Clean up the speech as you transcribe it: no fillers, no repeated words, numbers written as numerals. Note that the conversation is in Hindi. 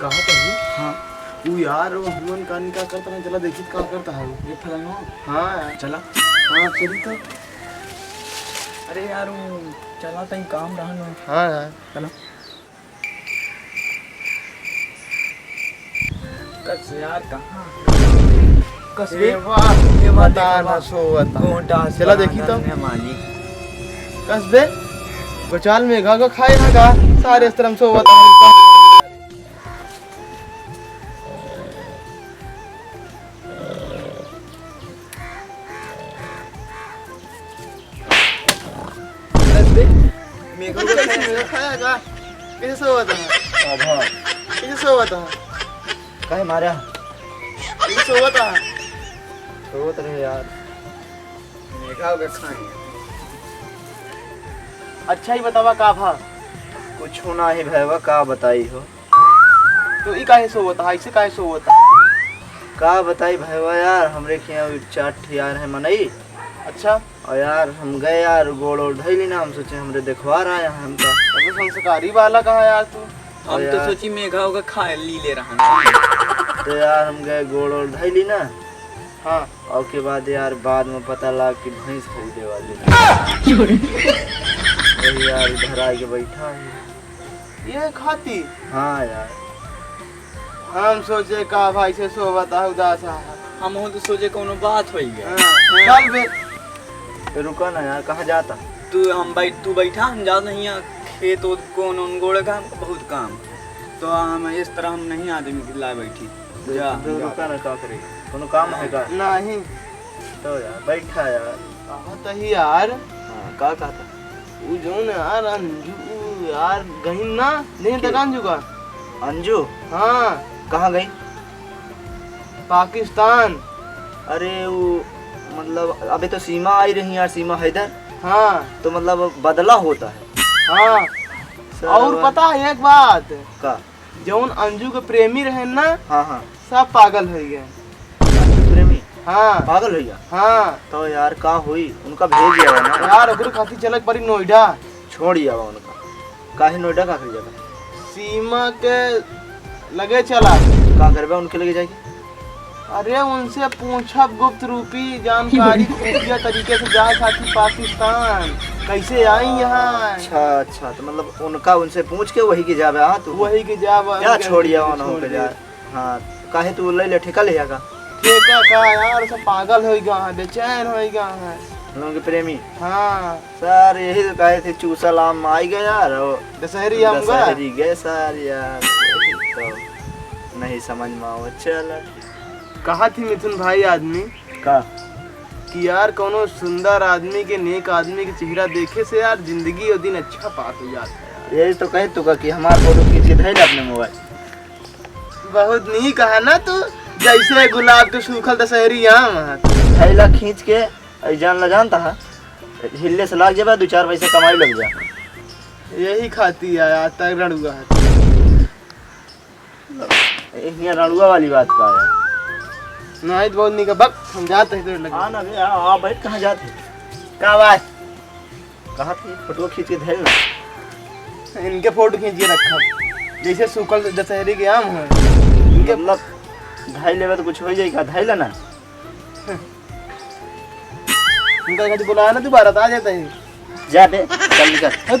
कहा कहीं हाँ वो यार वो हुमन का क्या करता है, चला देखी क्या करता है वो। ये फलाना हाँ यार चला। हाँ चली तो। अरे यार वो चला तई काम रहा ना। हाँ यार चला कस यार कहाँ कस ये वाह ये बात बता ना सोवता गोटा चला देखी तो मानी कसबे गोचाल में घा खाए ना का सारे इस तरह सोवता है। कसबे मेघा को कैसे खाया का कैसे सोवता है आभा कैसे सोवता है काहे मारा कैसे सोवता है। सोत रहे यार मेघा के खाए अच्छा ही बतावा का भा कुछ होना ही भैया का बताई हो तो ई काहे सोवता है ऐसे काहे सोवता है। का बताई भैया यार हमरे के यहाँ चाट यार है मनई। अच्छा और यार हम गए यार गोड़ ओढ़ धैली ना हम सोचे हमरे देखवा रहा है हमका अबे संस्कारी वाला कहा यार तू। हम तो सोची मेघा होगा खा ली ले रहा तो यार हम गए गोड़ ओढ़ धैली ना। हाँ और के बाद यार बाद में पता लगा कि भैंस खरीदे वाली वही यार इधर आके बैठा है। ये खाती हाँ यार हम सोचे का भाई से सोवता उदास है। हम तो सोचे कोनो बात हो गया। चल बे तो रुको ना यार कहाँ जाता तू बैठा हम जा नहीं खेत उत कौन उन गोड़े का हमको बहुत काम तो हम इस तरह हम नहीं आदमी की ला बैठी जा रुका ना का करे कोनो काम है का नहीं तो यार बैठा यार कहा तो ही यार हाँ का कहता वो जो ना यार अंजू यार गहिन ना नहीं तक अंजू का अंजू हाँ कहाँ गई पाकिस्तान। अरे वो मतलब अभी तो सीमा आई रही यार सीमा हैदर हाँ तो मतलब बदला होता है। हाँ और पता है एक बात का जौन अंजू के प्रेमी रहे ना हाँ हाँ सब पागल हो गए। अंजू प्रेमी हाँ पागल हो गया हाँ तो यार का हुई उनका भेज दिया ना यार ओकरे खातिर चलक पड़ी नोएडा। छोड़ दिया उनका काहे नोएडा का कर जाता सीमा के लगे चला का करबे उनके लगे जाएगी। अरे उनसे पूछब गुप्त रूपी जानकारी खुफिया तरीके से जाए खातिर पाकिस्तान कैसे आई यहाँ। अच्छा अच्छा तो मतलब उनका उनसे पूछ के वही की जावे। हाँ तू वही के जाब क्या छोड़िया ना हो पे यार। हाँ काहे तू ले ठेका ले जाएगा ठेका का यार सब पागल हो गया है बेचैन हो गया है लोगों के प्रेमी। हाँ सर यही तो कहे थे चूसा लाम आई गए यार दशहरी हम गए सर यार तो नहीं समझ में आओ। चल कहा थी मिथुन भाई आदमी का कि यार कोनो सुंदर आदमी के नेक आदमी के चेहरा देखे से यार जिंदगी और दिन अच्छा पास हो जाता है यार। यही तो कहे तू का कि हमारे फोटो खींच के धैल अपने मोबाइल बहुत नहीं कहा ना तू जैसे गुलाब के सूखल दशहरी आम थैला खींच के जान ला जानता है हिलने से लाग जाए 2-4 पैसे कमाई लग जा यही खाती है यार तक रणुआ ये रणुआ वाली बात का है। नहीं तो बहुत नहीं का बक हम जाते हैं तो हाँ ना भैया आ बैठ कहाँ जाते का बात कहाँ थी फोटो खींच के धैल ना इनके फोटो खींच के रखा जैसे सूखल दशहरी के आम है इनके मतलब धाई लेवे तो कुछ हो जाएगा धाई ना इनका बुलाया ना दोबारा तो आ जाता है जा बे चल निकल।